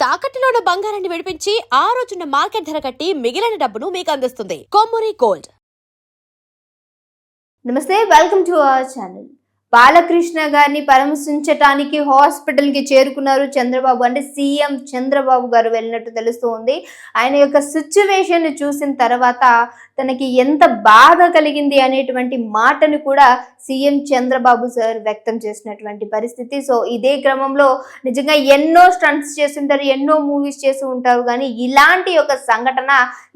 తాకట్టులో ఉన్న బంగారాన్ని విడిపించి ఆ రోజున్న మార్కెట్ ధర కట్టి మిగిలిన డబ్బును మీకు అందిస్తుంది కొమ్మూరి గోల్డ్. నమస్తే, welcome to our channel. Balakrishna గారిని పరామర్శించడానికి హాస్పిటల్ కి చేరుకున్నారు చంద్రబాబు. అంటే సీఎం చంద్రబాబు గారు వెళ్ళినట్టు తెలుస్తూ ఉంది. ఆయన యొక్క సిచ్యువేషన్ చూసిన తర్వాత తనకి ఎంత బాధ కలిగింది అనేటువంటి మాటను కూడా సీఎం చంద్రబాబు సార్ వ్యక్తం చేసినటువంటి పరిస్థితి. సో ఇదే క్రమంలో నిజంగా ఎన్నో స్టంట్స్ చేస్తుంటారు, ఎన్నో మూవీస్ చేస్తూ ఉంటారు, కానీ ఇలాంటి ఒక సంఘటన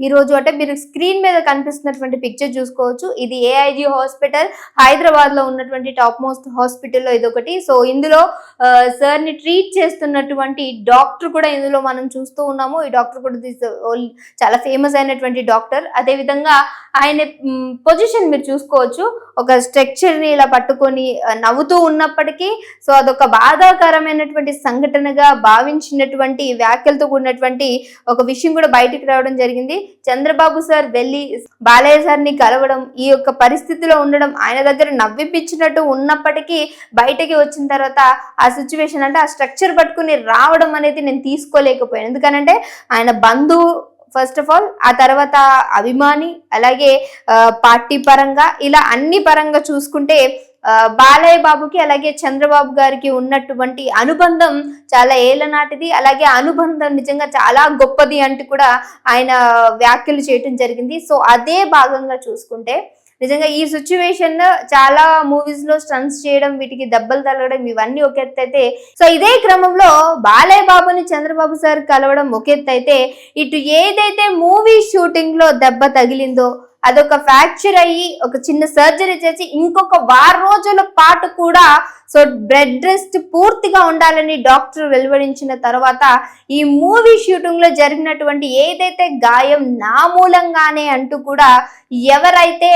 ఈరోజు అంటే మీరు స్క్రీన్ మీద కనిపిస్తున్నటువంటి పిక్చర్ చూసుకోవచ్చు. ఇది ఏఐజీ హాస్పిటల్, హైదరాబాద్ లో ఉన్నటువంటి టాప్ మోస్ట్ హాస్పిటల్లో ఇదొకటి. సో ఇందులో సార్ ని ట్రీట్ చేస్తున్నటువంటి డాక్టర్ కూడా ఇందులో మనం చూస్తూ ఉన్నాము. ఈ డాక్టర్ కూడా చాలా ఫేమస్ అయినటువంటి డాక్టర్. అదే విధంగా ఆయన పొజిషన్ మీరు చూసుకోవచ్చు. ఒక స్ట్రక్చర్ ని ఇలా పట్టుకొని నవ్వుతూ ఉన్నప్పటికీ సో అదొక బాధాకరమైనటువంటి సంఘటనగా భావించినటువంటి వ్యాఖ్యలతో కూడినటువంటి ఒక విషయం కూడా బయటికి రావడం జరిగింది. చంద్రబాబు సార్ వెళ్ళి బాలయ్య సార్ ని కలవడం, ఈ యొక్క పరిస్థితిలో ఉండడం, ఆయన దగ్గర నవ్విపించినట్టు ఉన్నప్పటికీ బయటకి వచ్చిన తర్వాత ఆ సిచ్యువేషన్ అంటే ఆ స్ట్రక్చర్ పట్టుకుని రావడం అనేది నేను తీసుకోలేకపోయాను. ఎందుకనంటే ఆయన బంధువు ఫస్ట్ ఆఫ్ ఆల్, ఆ తర్వాత అభిమాని, అలాగే పార్టీ పరంగా ఇలా అన్ని పరంగా చూసుకుంటే బాలయ్య బాబుకి అలాగే చంద్రబాబు గారికి ఉన్నటువంటి అనుబంధం చాలా ఏళ్ల నాటిది. అలాగే అనుబంధం నిజంగా చాలా గొప్పది అంటూ కూడా ఆయన వ్యాఖ్యలు చేయటం జరిగింది. సో అదే భాగంగా చూసుకుంటే నిజంగా ఈ సిచ్యువేషన్ చాలా మూవీస్ లో స్టంట్స్ చేయడం, వీటికి దెబ్బలు తగలడం ఇవన్నీ ఒక ఎత్తు అయితే, సో ఇదే క్రమంలో బాలయ్య బాబుని చంద్రబాబు సార్ కలవడం ఒక ఎత్తు అయితే, ఇటు ఏదైతే మూవీ షూటింగ్ లో దెబ్బ తగిలిందో అదొక ఫ్రాక్చర్ అయ్యి ఒక చిన్న సర్జరీ చేసి ఇంకొక వారం రోజుల పాటు కూడా సో బెడ్ రెస్ట్ పూర్తిగా ఉండాలని డాక్టర్ వెలువరించిన తర్వాత ఈ మూవీ షూటింగ్ లో జరిగినటువంటి ఏదైతే గాయం నా మూలంగానే అంటూ కూడా ఎవరైతే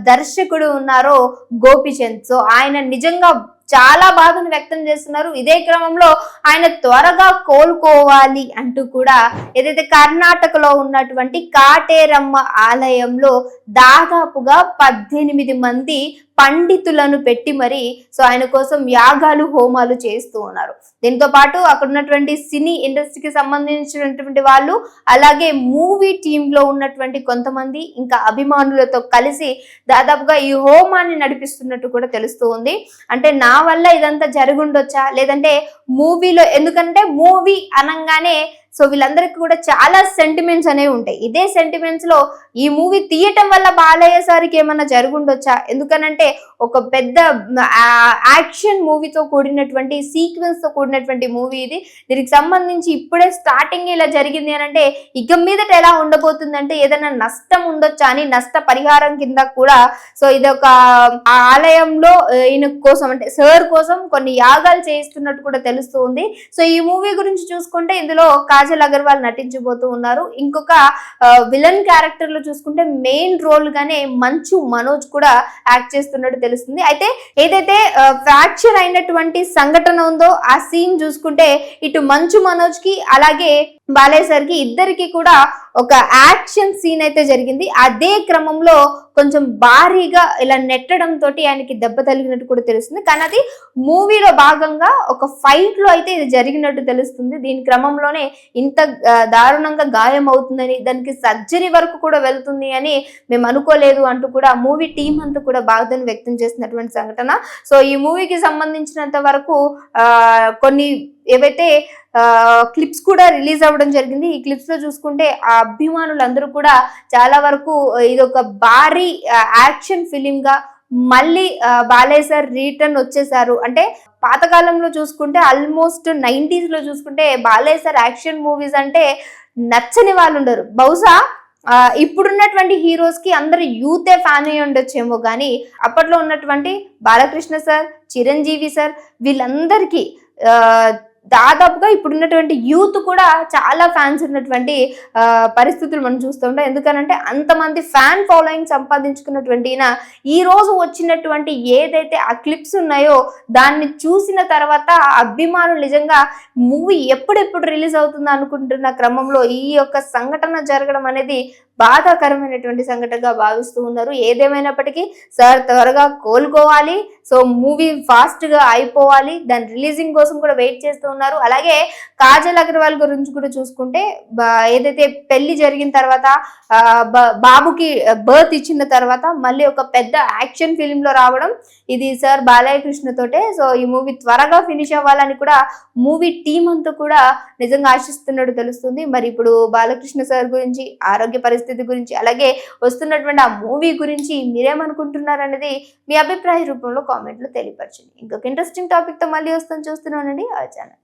దర్శకుడు ఉన్నారో గోపిచంద్, సో ఆయన నిజంగా చాలా బాధను వ్యక్తం చేస్తున్నారు. ఇదే క్రమంలో ఆయన త్వరగా కోలుకోవాలి అంటూ కూడా ఏదైతే కర్ణాటకలో ఉన్నటువంటి కాటేరమ్మ ఆలయంలో దాదాపుగా 18 మంది పండితులను పెట్టి మరి సో ఆయన కోసం యాగాలు, హోమాలు చేస్తూ ఉన్నారు. దీంతో పాటు అక్కడ ఉన్నటువంటి సినీ ఇండస్ట్రీకి సంబంధించినటువంటి వాళ్ళు, అలాగే మూవీ టీమ్ లో ఉన్నటువంటి కొంతమంది, ఇంకా అభిమానులతో కలిసి దాదాపుగా ఈ హోమాన్ని నడిపిస్తున్నట్టు కూడా తెలుస్తూ ఉంది. అంటే నా వల్ల ఇదంతా జరుగుండొచ్చా, లేదంటే మూవీలో, ఎందుకంటే మూవీ అనగానే సో వీళ్ళందరికీ కూడా చాలా సెంటిమెంట్స్ అనేవి ఉంటాయి. ఇదే సెంటిమెంట్స్ లో ఈ మూవీ తీయటం వల్ల బాలయ్య సార్కి ఏమన్నా జరుగుండొచ్చా, ఎందుకనంటే ఒక పెద్ద యాక్షన్ మూవీతో కూడినటువంటి సీక్వెన్స్ తో కూడినటువంటి మూవీ ఇది. దీనికి సంబంధించి ఇప్పుడే స్టార్టింగ్ ఇలా జరిగింది అని అంటే ఇక మీదట ఎలా ఉండబోతుందంటే ఏదైనా నష్టం ఉండొచ్చా అని నష్ట పరిహారం కింద కూడా సో ఇదొక ఆలయంలో ఈయన కోసం అంటే సార్ కోసం కొన్ని యాగాలు చేయిస్తున్నట్టు కూడా తెలుస్తూ ఉంది. సో ఈ మూవీ గురించి చూసుకుంటే ఇందులో కాజల్ అగర్వాల్ నటించబోతూ ఉన్నారు. ఇంకొక విలన్ క్యారెక్టర్ లో చూసుకుంటే మెయిన్ రోల్ గానే మంచు మనోజ్ కూడా యాక్ట్ చేస్తున్నట్టు తెలుస్తుంది. అయితే ఏదైతే ఫ్రాక్చర్ అయినటువంటి సంఘటన ఉందో ఆ సీన్ చూసుకుంటే ఇటు మంచు మనోజ్ కి అలాగే బాలయ్య సార్ కి ఇద్దరికి కూడా ఒక యాక్షన్ సీన్ అయితే జరిగింది. అదే క్రమంలో కొంచెం భారీగా ఇలా నెట్టడం తోటి ఆయనకి దెబ్బ తగిలినట్టు కూడా తెలుస్తుంది. కానీ అది మూవీలో భాగంగా ఒక ఫైట్ లో అయితే ఇది జరిగినట్టు తెలుస్తుంది. దీని క్రమంలోనే ఇంత దారుణంగా గాయం అవుతుందని, దానికి సర్జరీ వరకు కూడా వెళ్తుంది అని మేము అనుకోలేదు అంటూ కూడా మూవీ టీం అంతా కూడా బాధను వ్యక్తం చేసినటువంటి సంఘటన. సో ఈ మూవీకి సంబంధించినంత వరకు కొన్ని ఏవైతే క్లిప్స్ కూడా రిలీజ్ అవ్వడం జరిగింది. ఈ క్లిప్స్ లో చూసుకుంటే ఆ అభిమానులందరూ కూడా చాలా వరకు ఇది ఒక భారీ యాక్షన్ ఫిలిం గా మళ్ళీ బాలయ్య సార్ రిటర్న్ వచ్చేసారు. అంటే పాతకాలంలో చూసుకుంటే ఆల్మోస్ట్ 90s లో చూసుకుంటే బాలయ్య సార్ యాక్షన్ మూవీస్ అంటే నచ్చని వాళ్ళు ఉండరు. బహుశా ఇప్పుడున్నటువంటి హీరోస్ కి అందరు యూతే ఫ్యాన్ అయ్యి ఉండొచ్చేమో, కానీ అప్పట్లో ఉన్నటువంటి బాలకృష్ణ సార్, చిరంజీవి సార్ వీళ్ళందరికీ దాదాపుగా ఇప్పుడున్నటువంటి యూత్ కూడా చాలా ఫ్యాన్స్ ఉన్నటువంటి పరిస్థితులు మనం చూస్తూ ఉంటాం. ఎందుకనంటే అంతమంది ఫ్యాన్ ఫాలోయింగ్ సంపాదించుకున్నటువంటి ఈ రోజు వచ్చినటువంటి ఏదైతే ఆ క్లిప్స్ ఉన్నాయో దాన్ని చూసిన తర్వాత అభిమానులు నిజంగా మూవీ ఎప్పుడెప్పుడు రిలీజ్ అవుతుందో అనుకుంటున్న క్రమంలో ఈ యొక్క సంఘటన జరగడం అనేది బాధాకరమైనటువంటి సంఘటనగా భావిస్తూ ఉన్నారు. ఏదేమైనప్పటికీ సార్ త్వరగా కోలుకోవాలి. సో మూవీ ఫాస్ట్ గా అయిపోవాలి. దాని రిలీజింగ్ కోసం కూడా వెయిట్ చేస్తూ ఉన్నారు. అలాగే కాజల్ అగర్వాల్ గురించి కూడా చూసుకుంటే ఏదైతే పెళ్లి జరిగిన తర్వాత బాబుకి బర్త్ ఇచ్చిన తర్వాత మళ్ళీ ఒక పెద్ద యాక్షన్ ఫిల్మ్ లో రావడం ఇది సార్ బాలయ్య కృష్ణ తోటే. సో ఈ మూవీ త్వరగా ఫినిష్ అవ్వాలని కూడా మూవీ టీం అంతా కూడా నిజంగా ఆశిస్తున్నట్టు తెలుస్తుంది. మరి ఇప్పుడు బాలకృష్ణ సార్ గురించి, ఆరోగ్య పరిస్థితి గురించి, అలాగే వస్తున్నటువంటి ఆ మూవీ గురించి మీరేమనుకుంటున్నారు అనేది మీ అభిప్రాయ రూపంలో కామెంట్లో తెలియపరచండి. ఇంకొక ఇంట్రెస్టింగ్ టాపిక్ తో మళ్ళీ వస్తాను. చూస్తున్నానండి ఆ ఛానల్.